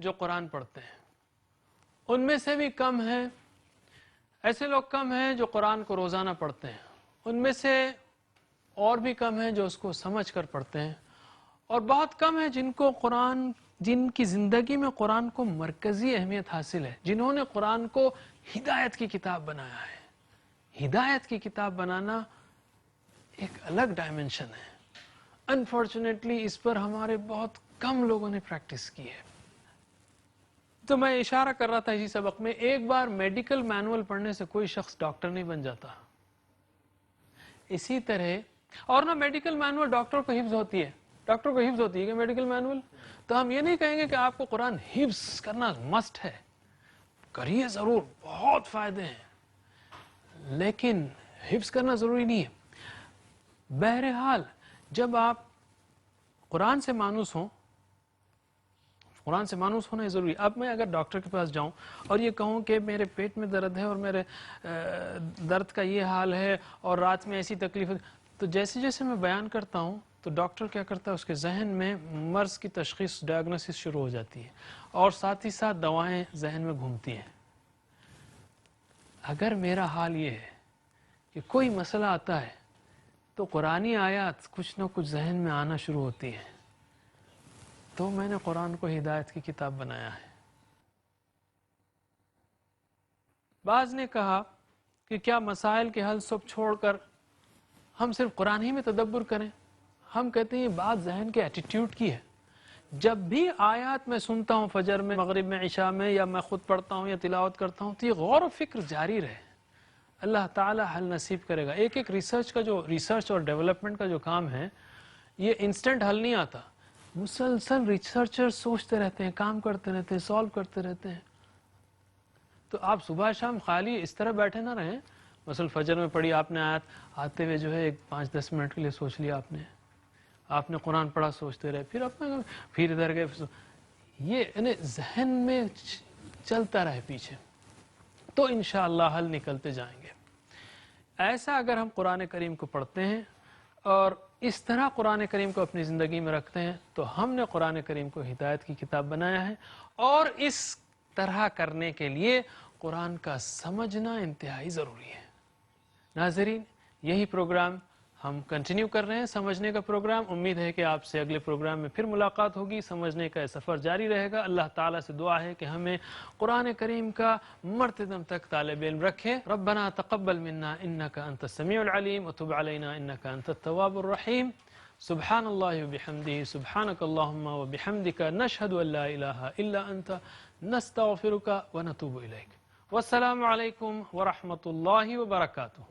جو قرآن پڑھتے ہیں، ان میں سے بھی کم ہیں، ایسے لوگ کم ہیں جو قرآن کو روزانہ پڑھتے ہیں، ان میں سے اور بھی کم ہیں جو اس کو سمجھ کر پڑھتے ہیں، اور بہت کم ہیں جن کی زندگی میں قرآن کو مرکزی اہمیت حاصل ہے، جنہوں نے قرآن کو ہدایت کی کتاب بنایا ہے۔ ہدایت کی کتاب بنانا ایک الگ ڈائمنشن ہے۔ انفارچونیٹلی اس پر ہمارے بہت کم لوگوں نے پریکٹس کی ہے۔ تو میں اشارہ کر رہا تھا اسی سبق میں، ایک بار میڈیکل مینول پڑھنے سے کوئی شخص ڈاکٹر نہیں بن جاتا۔ اسی طرح، اور نہ میڈیکل مینول ڈاکٹر کو حفظ ہوتی ہے، ڈاکٹر کو حفظ ہوتی ہے کہ میڈیکل مینول، تو ہم یہ نہیں کہیں گے کہ آپ کو قرآن حفظ کرنا مسٹ ہے، کریے ضرور، بہت فائدے ہیں، لیکن حفظ کرنا ضروری نہیں ہے۔ بہرحال جب آپ قرآن سے مانوس ہوں، قرآن سے مانوس ہونا ضروری ہے۔ اب میں اگر ڈاکٹر کے پاس جاؤں اور یہ کہوں کہ میرے پیٹ میں درد ہے اور میرے درد کا یہ حال ہے اور رات میں ایسی تکلیف ہے، تو جیسے جیسے میں بیان کرتا ہوں تو ڈاکٹر کیا کرتا ہے، اس کے ذہن میں مرض کی تشخیص، ڈائگنوسس شروع ہو جاتی ہے، اور ساتھ ہی ساتھ دوائیں ذہن میں گھومتی ہیں۔ اگر میرا حال یہ ہے کہ کوئی مسئلہ آتا ہے تو قرآنی آیات کچھ نہ کچھ ذہن میں آنا شروع ہوتی ہیں، تو میں نے قرآن کو ہدایت کی کتاب بنایا ہے۔ بعض نے کہا کہ کیا مسائل کے حل سب چھوڑ کر ہم صرف قرآن ہی میں تدبر کریں؟ ہم کہتے ہیں یہ بات ذہن کے ایٹیٹیوڈ کی ہے۔ جب بھی آیات میں سنتا ہوں، فجر میں، مغرب میں، عشاء میں، یا میں خود پڑھتا ہوں یا تلاوت کرتا ہوں، تو یہ غور و فکر جاری رہے۔ اللہ تعالی حل نصیب کرے گا۔ ایک ریسرچ اور ڈیولپمنٹ کا جو کام ہے، یہ انسٹنٹ حل نہیں آتا، مسلسل ریسرچر سوچتے رہتے ہیں، کام کرتے رہتے ہیں، سالو کرتے رہتے ہیں۔ تو آپ صبح شام خالی اس طرح بیٹھے نہ رہیں، مثلا فجر میں پڑھی آپ نے آیت، آتے ہوئے جو ہے 5-10 منٹ کے لیے سوچ لیا آپ نے قرآن پڑھا، سوچتے رہے، پھر ادھر گئے، یہ یعنی ذہن میں چلتا رہے پیچھے، تو انشاءاللہ حل نکلتے جائیں گے۔ ایسا اگر ہم قرآن کریم کو پڑھتے ہیں اور اس طرح قرآن کریم کو اپنی زندگی میں رکھتے ہیں، تو ہم نے قرآن کریم کو ہدایت کی کتاب بنایا ہے، اور اس طرح کرنے کے لیے قرآن کا سمجھنا انتہائی ضروری ہے۔ ناظرین، یہی پروگرام ہم کنٹینیو کر رہے ہیں، سمجھنے کا پروگرام۔ امید ہے کہ آپ سے اگلے پروگرام میں پھر ملاقات ہوگی، سمجھنے کا سفر جاری رہے گا۔ اللہ تعالیٰ سے دعا ہے کہ ہمیں قرآن کریم کا مرتے دم تک طالب علم رکھے۔ ربنا تقبل منا انک انت السمیع العلیم وتب علینا انک انت التواب الرحیم۔ سبحان اللہ وبحمدہ، سبحانک اللہم وبحمدک، نشہد ان لا الہ الا انت، نستغفرک ونتوب الیک۔ والسلام علیکم ورحمۃ اللہ وبرکاتہ۔